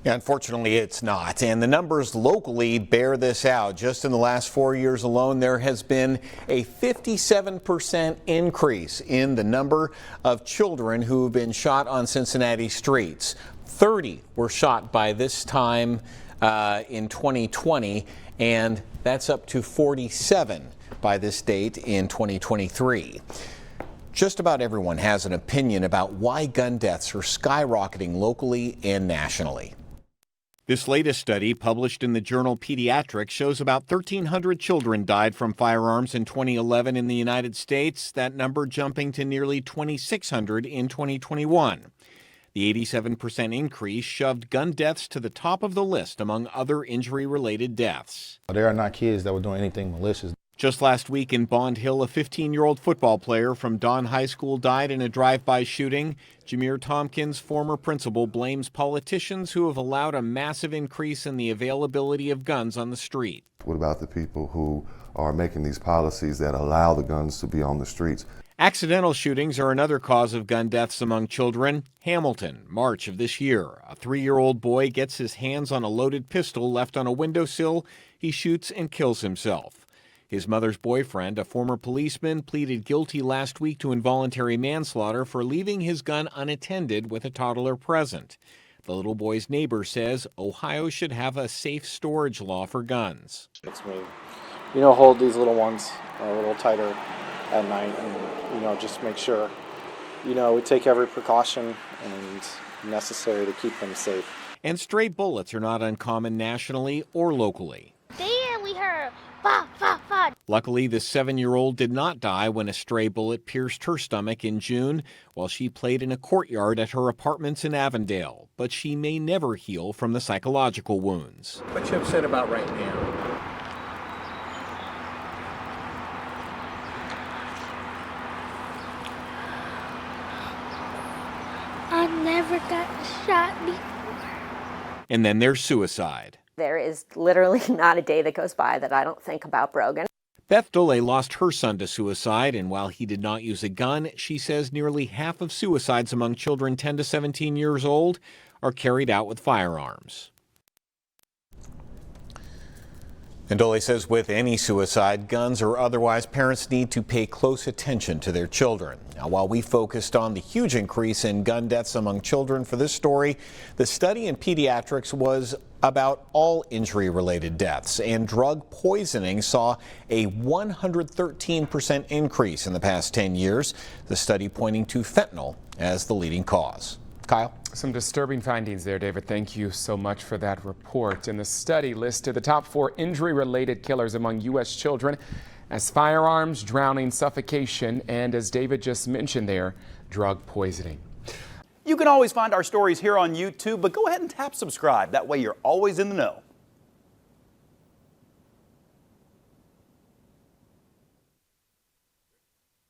Yeah, unfortunately, it's not. And the numbers locally bear this out. Just in the last 4 years alone, there has been a 57% increase in the number of children who have been shot on Cincinnati streets. 30 were shot by this time in 2020, and that's up to 47 by this date in 2023. Just about everyone has an opinion about why gun deaths are skyrocketing locally and nationally. This latest study, published in the journal Pediatrics, shows about 1,300 children died from firearms in 2011 in the United States, that number jumping to nearly 2,600 in 2021. The 87% increase shoved gun deaths to the top of the list among other injury-related deaths. There are not kids that were doing anything malicious. Just last week in Bond Hill, a 15-year-old football player from Don High School died in a drive-by shooting. Jameer Tompkins, former principal, blames politicians who have allowed a massive increase in the availability of guns on the street. What about the people who are making these policies that allow the guns to be on the streets? Accidental shootings are another cause of gun deaths among children. Hamilton, March of this year. A 3-year-old boy gets his hands on a loaded pistol left on a windowsill. He shoots and kills himself. His mother's boyfriend, a former policeman, pleaded guilty last week to involuntary manslaughter for leaving his gun unattended with a toddler present. The little boy's neighbor says Ohio should have a safe storage law for guns. It's me. Hold these little ones a little tighter at night and, just make sure, we take every precaution and necessary to keep them safe. And stray bullets are not uncommon nationally or locally. There we heard. Bah, bah, bah. Luckily, the 7-year-old did not die when a stray bullet pierced her stomach in June while she played in a courtyard at her apartments in Avondale. But she may never heal from the psychological wounds. What you upset about right now? I never got shot before. And then there's suicide. There is literally not a day that goes by that I don't think about Brogan. Beth Dole lost her son to suicide, and while he did not use a gun, she says nearly half of suicides among children 10 to 17 years old are carried out with firearms. And Dole says with any suicide, guns or otherwise, parents need to pay close attention to their children. Now, while we focused on the huge increase in gun deaths among children for this story, the study in Pediatrics was about all injury-related deaths, and drug poisoning saw a 113% increase in the past 10 years, the study pointing to fentanyl as the leading cause. Kyle? Some disturbing findings there, David. Thank you so much for that report. And the study listed the top 4 injury-related killers among U.S. children as firearms, drowning, suffocation, and as David just mentioned there, drug poisoning. You can always find our stories here on YouTube, but go ahead and tap subscribe. That way you're always in the know.